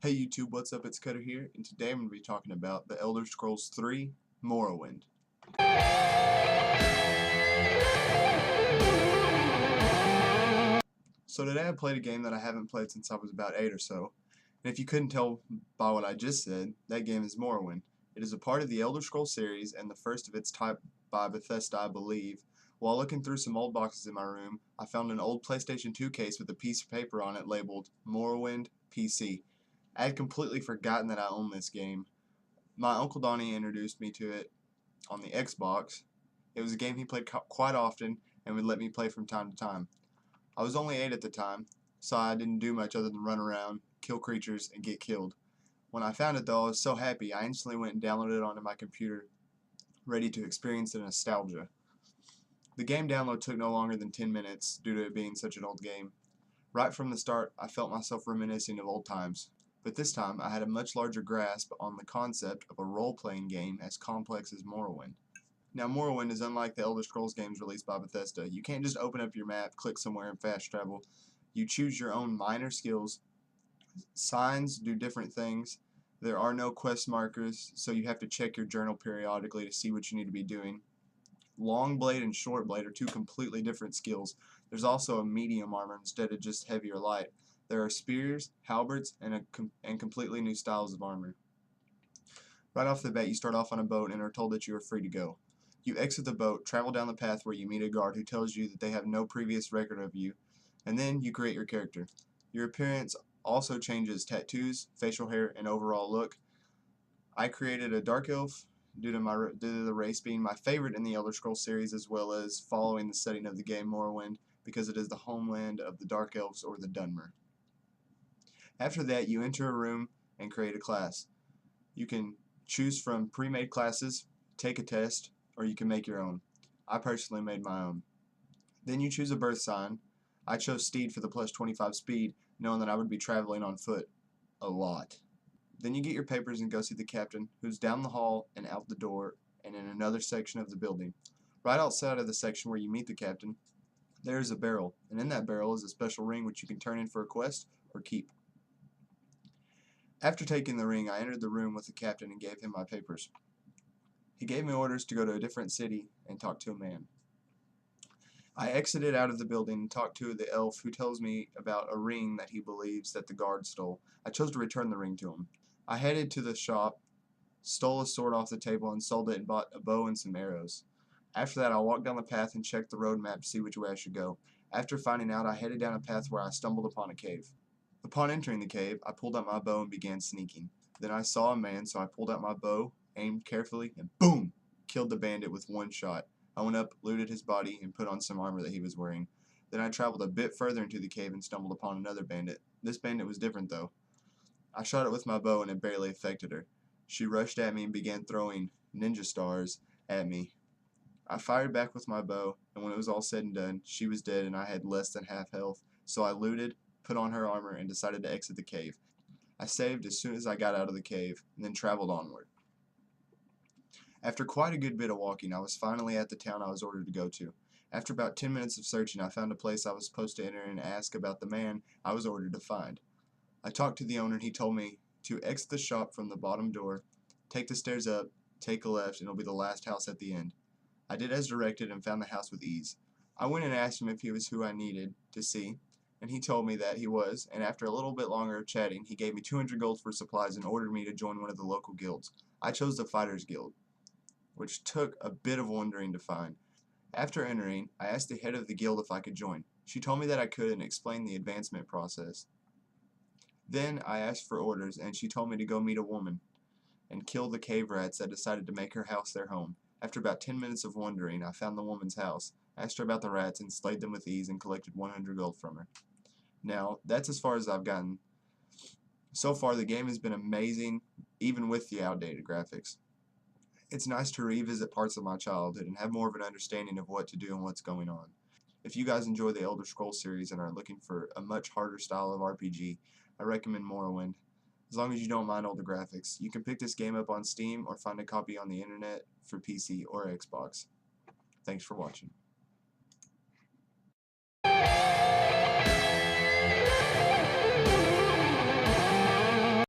Hey YouTube, what's up? It's Cutter here, and today I'm going to be talking about the Elder Scrolls 3 Morrowind. So today I played a game that I haven't played since I was about 8 or so, and if you couldn't tell by what I just said, that game is Morrowind. It is a part of the Elder Scrolls series and the first of its type by Bethesda, I believe. While looking through some old boxes in my room, I found an old PlayStation 2 case with a piece of paper on it labeled Morrowind PC. I had completely forgotten that I owned this game. My Uncle Donnie introduced me to it on the Xbox. It was a game he played quite often and would let me play from time to time. I was only 8 at the time, so I didn't do much other than run around, kill creatures, and get killed. When I found it though, I was so happy I instantly went and downloaded it onto my computer, ready to experience the nostalgia. The game download took no longer than 10 minutes due to it being such an old game. Right from the start, I felt myself reminiscing of old times. But this time, I had a much larger grasp on the concept of a role-playing game as complex as Morrowind. Now, Morrowind is unlike the Elder Scrolls games released by Bethesda. You can't just open up your map, click somewhere, and fast travel. You choose your own minor skills. Signs do different things. There are no quest markers, so you have to check your journal periodically to see what you need to be doing. Long blade and short blade are two completely different skills. There's also a medium armor instead of just heavy or light. There are spears, halberds, and completely new styles of armor. Right off the bat, you start off on a boat and are told that you are free to go. You exit the boat, travel down the path where you meet a guard who tells you that they have no previous record of you, and then you create your character. Your appearance also changes: tattoos, facial hair, and overall look. I created a dark elf due to the race being my favorite in the Elder Scrolls series, as well as following the setting of the game Morrowind, because it is the homeland of the Dark Elves, or the Dunmer. After that, you enter a room and create a class. You can choose from pre-made classes, take a test, or you can make your own. I personally made my own. Then you choose a birth sign. I chose Steed for the plus 25 speed, knowing that I would be traveling on foot a lot. Then you get your papers and go see the captain, who's down the hall and out the door and in another section of the building. Right outside of the section where you meet the captain, there is a barrel, and in that barrel is a special ring which you can turn in for a quest or keep. After taking the ring, I entered the room with the captain and gave him my papers. He gave me orders to go to a different city and talk to a man. I exited out of the building and talked to the elf, who tells me about a ring that he believes that the guard stole. I chose to return the ring to him. I headed to the shop, stole a sword off the table, and sold it and bought a bow and some arrows. After that, I walked down the path and checked the road map to see which way I should go. After finding out, I headed down a path where I stumbled upon a cave. Upon entering the cave, I pulled out my bow and began sneaking. Then I saw a man, so I pulled out my bow, aimed carefully, and boom! Killed the bandit with one shot. I went up, looted his body, and put on some armor that he was wearing. Then I traveled a bit further into the cave and stumbled upon another bandit. This bandit was different, though. I shot it with my bow and it barely affected her. She rushed at me and began throwing ninja stars at me. I fired back with my bow, and when it was all said and done, she was dead and I had less than half health, so I looted, put on her armor, and decided to exit the cave. I saved as soon as I got out of the cave, and then traveled onward. After quite a good bit of walking, I was finally at the town I was ordered to go to. After about 10 minutes of searching, I found a place I was supposed to enter and ask about the man I was ordered to find. I talked to the owner and he told me to exit the shop from the bottom door, take the stairs up, take a left, and it'll be the last house at the end. I did as directed and found the house with ease. I went and asked him if he was who I needed to see, and he told me that he was, and after a little bit longer of chatting, he gave me 200 gold for supplies and ordered me to join one of the local guilds. I chose the Fighters Guild, which took a bit of wondering to find. After entering, I asked the head of the guild if I could join. She told me that I could and explained the advancement process. Then I asked for orders, and she told me to go meet a woman and kill the cave rats that decided to make her house their home. After about 10 minutes of wandering, I found the woman's house, asked her about the rats, and slayed them with ease and collected 100 gold from her. Now, that's as far as I've gotten. So far, the game has been amazing, even with the outdated graphics. It's nice to revisit parts of my childhood and have more of an understanding of what to do and what's going on. If you guys enjoy the Elder Scrolls series and are looking for a much harder style of RPG, I recommend Morrowind. As long as you don't mind all the graphics. You can pick this game up on Steam or find a copy on the internet for PC or Xbox. Thanks for watching.